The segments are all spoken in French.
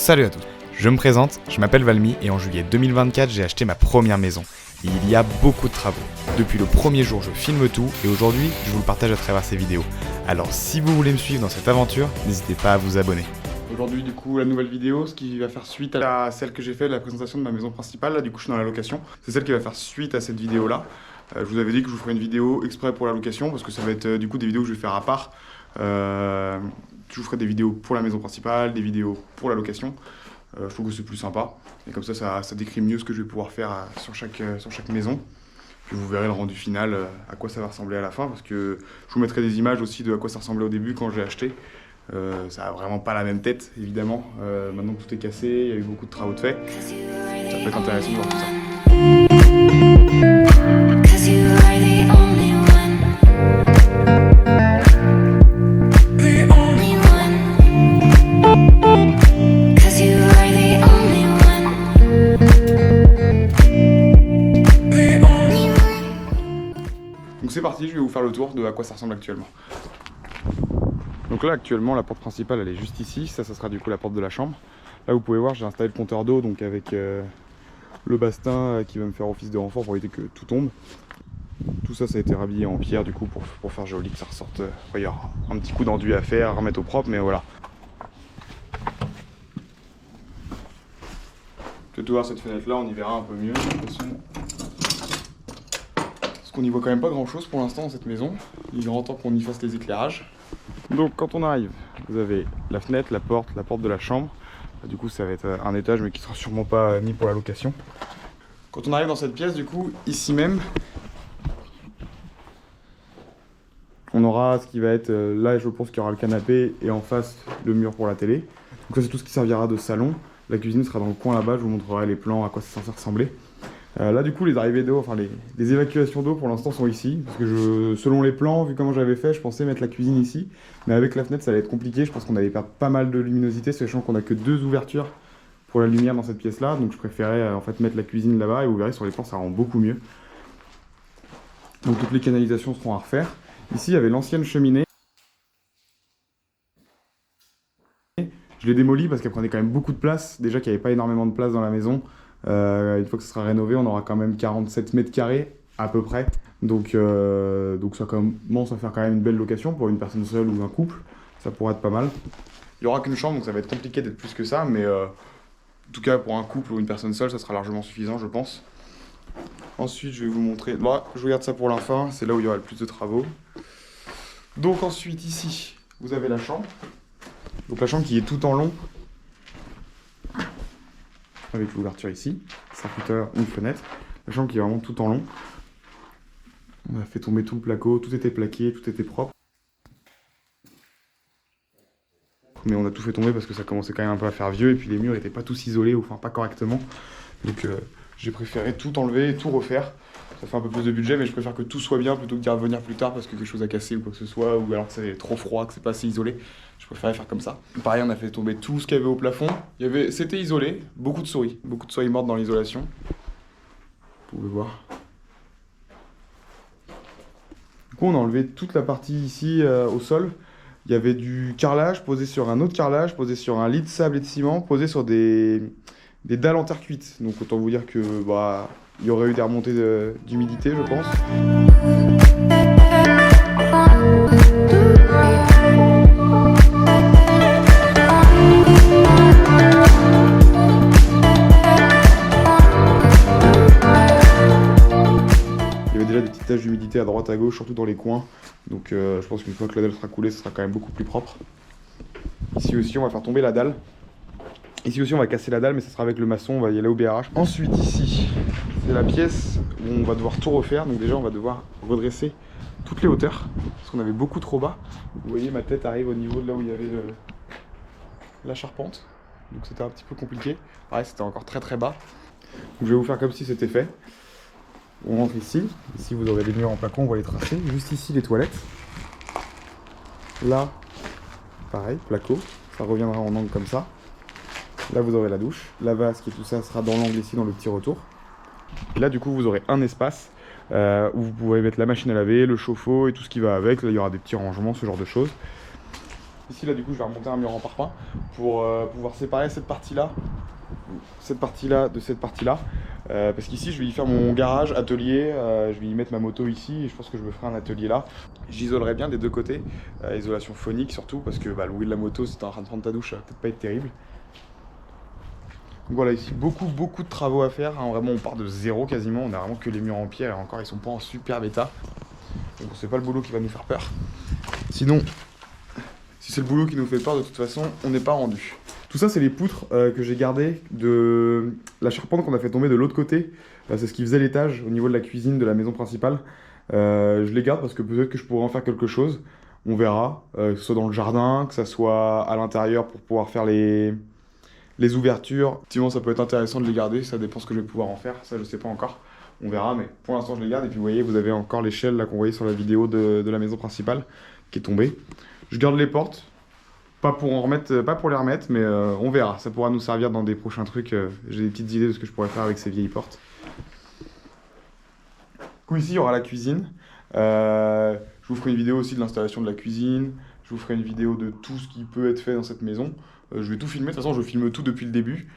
Salut à tous, je me présente, je m'appelle Valmy et en juillet 2024 j'ai acheté ma première maison. Et il y a beaucoup de travaux. Depuis le premier jour je filme tout et aujourd'hui je vous le partage à travers ces vidéos. Alors si vous voulez me suivre dans cette aventure, n'hésitez pas à vous abonner. Aujourd'hui du coup la nouvelle vidéo, ce qui va faire suite à celle que j'ai fait de la présentation de ma maison principale, là du coup je suis dans la location. C'est celle qui va faire suite à cette vidéo là. Je vous avais dit que je vous ferais une vidéo exprès pour la location parce que ça va être du coup des vidéos que je vais faire à part. Je vous ferai des vidéos pour la maison principale, des vidéos pour la location. Je trouve que c'est plus sympa. Et comme ça décrit mieux ce que je vais pouvoir faire sur chaque maison. Puis vous verrez le rendu final, à quoi ça va ressembler à la fin. Parce que je vous mettrai des images aussi de à quoi ça ressemblait au début quand j'ai acheté. Ça n'a vraiment pas la même tête, évidemment. Maintenant que tout est cassé, il y a eu beaucoup de travaux de fait. Ça peut être intéressant de voir tout ça. Donc c'est parti, je vais vous faire le tour de à quoi ça ressemble actuellement. Donc là actuellement la porte principale elle est juste ici, ça sera du coup la porte de la chambre. Là vous pouvez voir j'ai installé le compteur d'eau donc avec le bastin qui va me faire office de renfort pour éviter que tout tombe. Tout ça a été rhabillé en pierre du coup pour faire joli, que ça ressorte. Il y aura un petit coup d'enduit à faire, à remettre au propre, mais voilà. Peut-être voir cette fenêtre là, on y verra un peu mieux de toute façon. Parce qu'on n'y voit quand même pas grand chose pour l'instant dans cette maison. Il est grand temps qu'on y fasse les éclairages. Donc quand on arrive, vous avez la fenêtre, la porte de la chambre. Du coup ça va être un étage mais qui sera sûrement pas mis pour la location. Quand on arrive dans cette pièce du coup, ici même, on aura ce qui va être, là je pense qu'il y aura le canapé et en face le mur pour la télé. Donc ça c'est tout ce qui servira de salon. La cuisine sera dans le coin là-bas, je vous montrerai les plans, à quoi c'est censé ressembler. Là du coup les arrivées d'eau, enfin les évacuations d'eau pour l'instant sont ici. Parce que selon les plans, vu comment j'avais fait, je pensais mettre la cuisine ici. Mais avec la fenêtre ça allait être compliqué, je pense qu'on allait perdre pas mal de luminosité, sachant qu'on a que 2 ouvertures pour la lumière dans cette pièce là. Donc je préférais en fait mettre la cuisine là-bas et vous verrez sur les plans ça rend beaucoup mieux. Donc toutes les canalisations seront à refaire. Ici il y avait l'ancienne cheminée. Je l'ai démolie parce qu'elle prenait quand même beaucoup de place. Déjà qu'il n'y avait pas énormément de place dans la maison. Une fois que ce sera rénové, on aura quand même 47 mètres carrés à peu près. Donc ça commence à faire quand même une belle location pour une personne seule ou un couple. Ça pourrait être pas mal. Il n'y aura qu'une chambre donc ça va être compliqué d'être plus que ça. Mais en tout cas pour un couple ou une personne seule, ça sera largement suffisant je pense. Ensuite je vais vous montrer. Bon, je regarde ça pour la fin, c'est là où il y aura le plus de travaux. Donc ensuite ici, vous avez la chambre. Donc la chambre qui est tout en long. Avec l'ouverture ici, serviteur, une fenêtre. La chambre qui est vraiment tout en long. On a fait tomber tout le placo, tout était plaqué, tout était propre. Mais on a tout fait tomber parce que ça commençait quand même un peu à faire vieux et puis les murs n'étaient pas tous isolés, ou enfin pas correctement. Donc j'ai préféré tout enlever et tout refaire. Ça fait un peu plus de budget mais je préfère que tout soit bien plutôt que d'y revenir plus tard parce que quelque chose a cassé ou quoi que ce soit, ou alors que c'est trop froid, que c'est pas assez isolé. Je préférais faire comme ça. Pareil, on a fait tomber tout ce qu'il y avait au plafond. C'était isolé, beaucoup de souris mortes dans l'isolation. Vous pouvez voir. Du coup, on a enlevé toute la partie ici au sol. Il y avait du carrelage posé sur un autre carrelage, posé sur un lit de sable et de ciment, posé sur des dalles en terre cuite. Donc autant vous dire que il y aurait eu des remontées d'humidité, je pense. Il y avait déjà des petites taches d'humidité à droite à gauche, surtout dans les coins. Donc je pense qu'une fois que la dalle sera coulée, ce sera quand même beaucoup plus propre. Ici aussi, on va faire tomber la dalle. Ici aussi, on va casser la dalle, mais ça sera avec le maçon, on va y aller au BRH. Ensuite, ici, c'est la pièce où on va devoir tout refaire. Donc déjà, on va devoir redresser toutes les hauteurs, parce qu'on avait beaucoup trop bas. Vous voyez, ma tête arrive au niveau de là où il y avait la charpente. Donc c'était un petit peu compliqué. Pareil, c'était encore très très bas. Donc je vais vous faire comme si c'était fait. On rentre ici. Ici, vous aurez les murs en placo, on va les tracer. Juste ici, les toilettes. Là, pareil, placo. Ça reviendra en angle comme ça. Là, vous aurez la douche. La vasque et tout ça sera dans l'angle ici, dans le petit retour. Et là, du coup, vous aurez un espace où vous pourrez mettre la machine à laver, le chauffe-eau et tout ce qui va avec. Là, il y aura des petits rangements, ce genre de choses. Ici là du coup je vais remonter un mur en parpaing pour pouvoir séparer cette partie-là de cette partie-là. Parce qu'ici je vais y faire mon garage, atelier, je vais y mettre ma moto ici et je pense que je me ferai un atelier là. J'isolerai bien des deux côtés, isolation phonique surtout parce que le bruit de la moto si t'es en train de prendre ta douche ça va peut-être pas être terrible. Donc voilà, ici beaucoup de travaux à faire, hein. Vraiment on part de zéro quasiment, on a vraiment que les murs en pierre et encore ils sont pas en superbe état. Donc c'est pas le boulot qui va nous faire peur. Sinon, si c'est le boulot qui nous fait peur, de toute façon, on n'est pas rendu. Tout ça, c'est les poutres que j'ai gardées de la charpente qu'on a fait tomber de l'autre côté. C'est ce qui faisait l'étage au niveau de la cuisine de la maison principale. Je les garde parce que peut-être que je pourrais en faire quelque chose. On verra, que ce soit dans le jardin, que ça soit à l'intérieur pour pouvoir faire les ouvertures. Effectivement, ça peut être intéressant de les garder, ça dépend ce que je vais pouvoir en faire. Ça, je sais pas encore. On verra, mais pour l'instant, je les garde. Et puis, vous voyez, vous avez encore l'échelle là qu'on voyait sur la vidéo de la maison principale qui est tombée. Je garde les portes. Pas pour les remettre, mais on verra. Ça pourra nous servir dans des prochains trucs. J'ai des petites idées de ce que je pourrais faire avec ces vieilles portes. Du coup, ici, il y aura la cuisine. Je vous ferai une vidéo aussi de l'installation de la cuisine. Je vous ferai une vidéo de tout ce qui peut être fait dans cette maison. Je vais tout filmer. De toute façon, je filme tout depuis le début.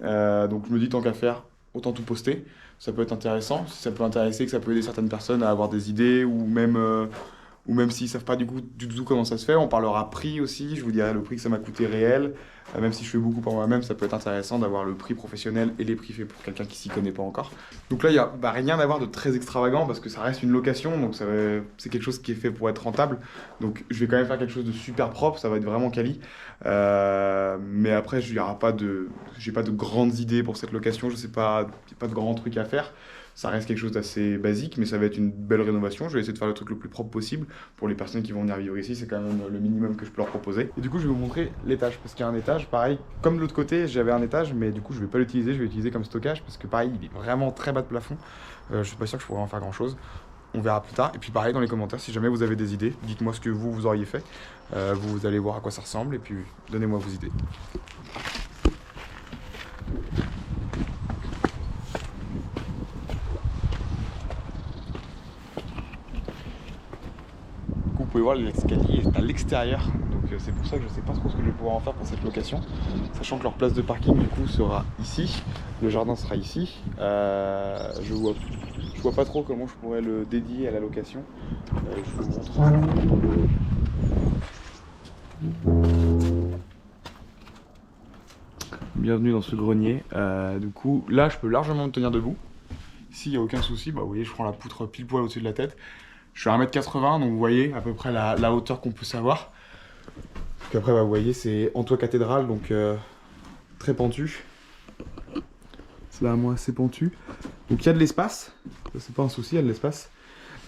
Donc, je me dis, tant qu'à faire, autant tout poster. Ça peut être intéressant. Si ça peut intéresser, que ça peut aider certaines personnes à avoir des idées ou même s'ils ne savent pas du tout comment ça se fait, on parlera prix aussi, je vous dirai le prix que ça m'a coûté réel. Même si je fais beaucoup pour moi-même, ça peut être intéressant d'avoir le prix professionnel et les prix faits pour quelqu'un qui s'y connaît pas encore. Donc là, il n'y a rien à voir de très extravagant parce que ça reste une location, donc c'est quelque chose qui est fait pour être rentable. Donc je vais quand même faire quelque chose de super propre, ça va être vraiment quali. Mais après, j'ai pas de grandes idées pour cette location, je sais pas, il n'y a pas de grands trucs à faire. Ça reste quelque chose d'assez basique, mais ça va être une belle rénovation. Je vais essayer de faire le truc le plus propre possible. Pour les personnes qui vont venir vivre ici, c'est quand même le minimum que je peux leur proposer. Et du coup, je vais vous montrer l'étage, parce qu'il y a un étage, pareil, comme de l'autre côté, j'avais un étage, mais du coup, je vais pas l'utiliser, je vais l'utiliser comme stockage, parce que pareil, il est vraiment très bas de plafond. Je suis pas sûr que je pourrais en faire grand chose. On verra plus tard. Et puis pareil, dans les commentaires, si jamais vous avez des idées, dites-moi ce que vous auriez fait. Vous allez voir à quoi ça ressemble, et puis donnez-moi vos idées. Vous pouvez voir l'escalier est à l'extérieur, donc c'est pour ça que je sais pas trop ce que je vais pouvoir en faire pour cette location, sachant que leur place de parking du coup sera ici, le jardin sera ici. Je vois pas trop comment je pourrais le dédier à la location. Je vous montre. Bienvenue dans ce grenier. Du coup, là je peux largement me tenir debout. Ici il n'y a aucun souci, vous voyez, je prends la poutre pile poil au-dessus de la tête. Je suis à 1m80, donc vous voyez à peu près la hauteur qu'on peut savoir. Puis après, vous voyez, c'est en toit cathédrale, donc très pentu. C'est là, moi, assez pentu. Donc il y a de l'espace, c'est pas un souci, il y a de l'espace.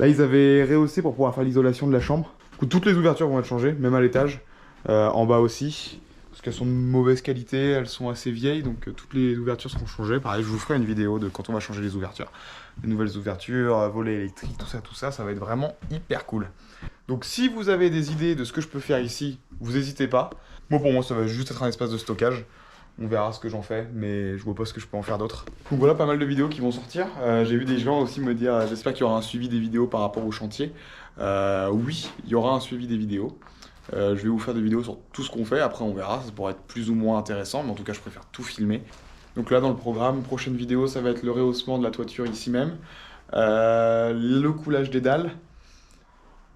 Là, ils avaient rehaussé pour pouvoir faire l'isolation de la chambre. Du coup, toutes les ouvertures vont être changées, même à l'étage, en bas aussi. Parce qu'elles sont de mauvaise qualité, elles sont assez vieilles, donc toutes les ouvertures seront changées. Pareil, je vous ferai une vidéo de quand on va changer les ouvertures. Les nouvelles ouvertures, volets électriques, tout ça va être vraiment hyper cool. Donc si vous avez des idées de ce que je peux faire ici, vous n'hésitez pas. Moi pour moi ça va juste être un espace de stockage. On verra ce que j'en fais, mais je vois pas ce que je peux en faire d'autre. Donc voilà, pas mal de vidéos qui vont sortir. J'ai vu des gens aussi me dire, j'espère qu'il y aura un suivi des vidéos par rapport au chantier. Oui, il y aura un suivi des vidéos. Je vais vous faire des vidéos sur tout ce qu'on fait, après on verra, ça pourrait être plus ou moins intéressant, mais en tout cas je préfère tout filmer. Donc là dans le programme, prochaine vidéo, ça va être le rehaussement de la toiture ici même, le coulage des dalles,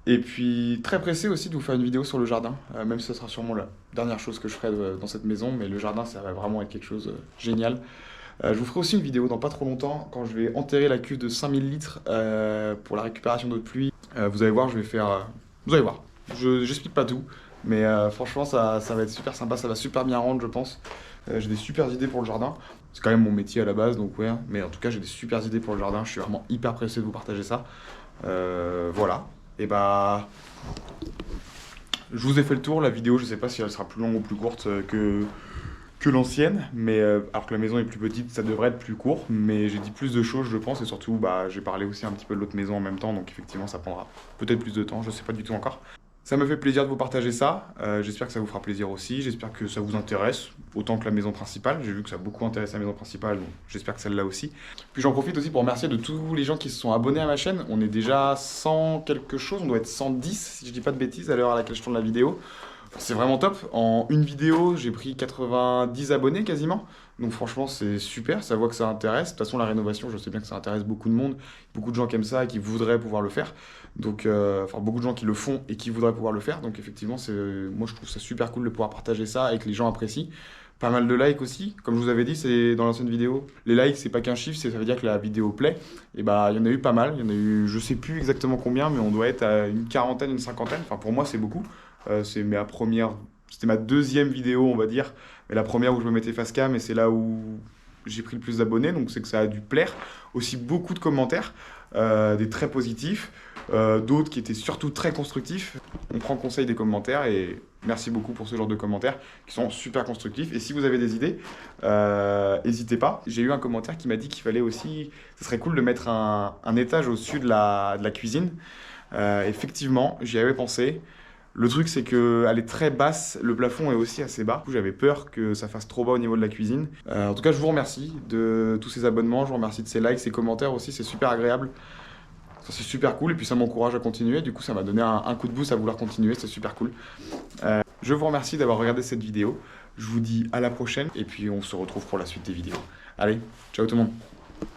et puis très pressé aussi de vous faire une vidéo sur le jardin, même si ça sera sûrement la dernière chose que je ferai dans cette maison, mais le jardin ça va vraiment être quelque chose de génial. Je vous ferai aussi une vidéo dans pas trop longtemps, quand je vais enterrer la cuve de 5000 litres pour la récupération d'eau de pluie. Vous allez voir, je vais faire... vous allez voir. J'explique pas tout, mais franchement ça va être super sympa, ça va super bien rendre je pense. J'ai des super idées pour le jardin, c'est quand même mon métier à la base donc ouais, mais en tout cas j'ai des super idées pour le jardin, je suis vraiment hyper pressé de vous partager ça. Voilà, et bah je vous ai fait le tour, la vidéo je sais pas si elle sera plus longue ou plus courte que l'ancienne, mais alors que la maison est plus petite ça devrait être plus court, mais j'ai dit plus de choses je pense, et surtout j'ai parlé aussi un petit peu de l'autre maison en même temps, donc effectivement ça prendra peut-être plus de temps, je sais pas du tout encore. Ça me fait plaisir de vous partager ça, j'espère que ça vous fera plaisir aussi, j'espère que ça vous intéresse, autant que la maison principale, j'ai vu que ça a beaucoup intéressé la maison principale, donc j'espère que celle-là aussi. Puis j'en profite aussi pour remercier de tous les gens qui se sont abonnés à ma chaîne, on est déjà 100 quelque chose, on doit être 110 si je dis pas de bêtises à l'heure à laquelle je tourne la vidéo. C'est vraiment top. En une vidéo, j'ai pris 90 abonnés quasiment. Donc franchement, c'est super. Ça voit que ça intéresse. De toute façon, la rénovation, je sais bien que ça intéresse beaucoup de monde. Beaucoup de gens qui aiment ça et qui voudraient pouvoir le faire. Donc, enfin, beaucoup de gens qui le font et qui voudraient pouvoir le faire. Donc effectivement, moi, je trouve ça super cool de pouvoir partager ça et que les gens apprécient. Pas mal de likes aussi. Comme je vous avais dit, c'est dans l'ancienne vidéo. Les likes, c'est pas qu'un chiffre, ça veut dire que la vidéo plaît. Et bah, il y en a eu pas mal. Il y en a eu, je sais plus exactement combien, mais on doit être à une quarantaine, une cinquantaine. Enfin, pour moi, c'est beaucoup. C'était ma deuxième vidéo, on va dire. Mais la première où je me mettais face cam, et c'est là où j'ai pris le plus d'abonnés. Donc, c'est que ça a dû plaire. Aussi, beaucoup de commentaires, des très positifs, d'autres qui étaient surtout très constructifs. On prend conseil des commentaires et merci beaucoup pour ce genre de commentaires qui sont super constructifs. Et si vous avez des idées, n'hésitez pas. J'ai eu un commentaire qui m'a dit qu'il fallait aussi, ce serait cool de mettre un étage au-dessus de la cuisine. Effectivement, j'y avais pensé. Le truc, c'est qu'elle est très basse, le plafond est aussi assez bas. Du coup, j'avais peur que ça fasse trop bas au niveau de la cuisine. En tout cas, je vous remercie de tous ces abonnements, je vous remercie de ces likes, ces commentaires aussi, c'est super agréable. Ça, c'est super cool et puis ça m'encourage à continuer. Du coup, ça m'a donné un coup de boost à vouloir continuer, c'est super cool. Je vous remercie d'avoir regardé cette vidéo. Je vous dis à la prochaine et puis on se retrouve pour la suite des vidéos. Allez, ciao tout le monde.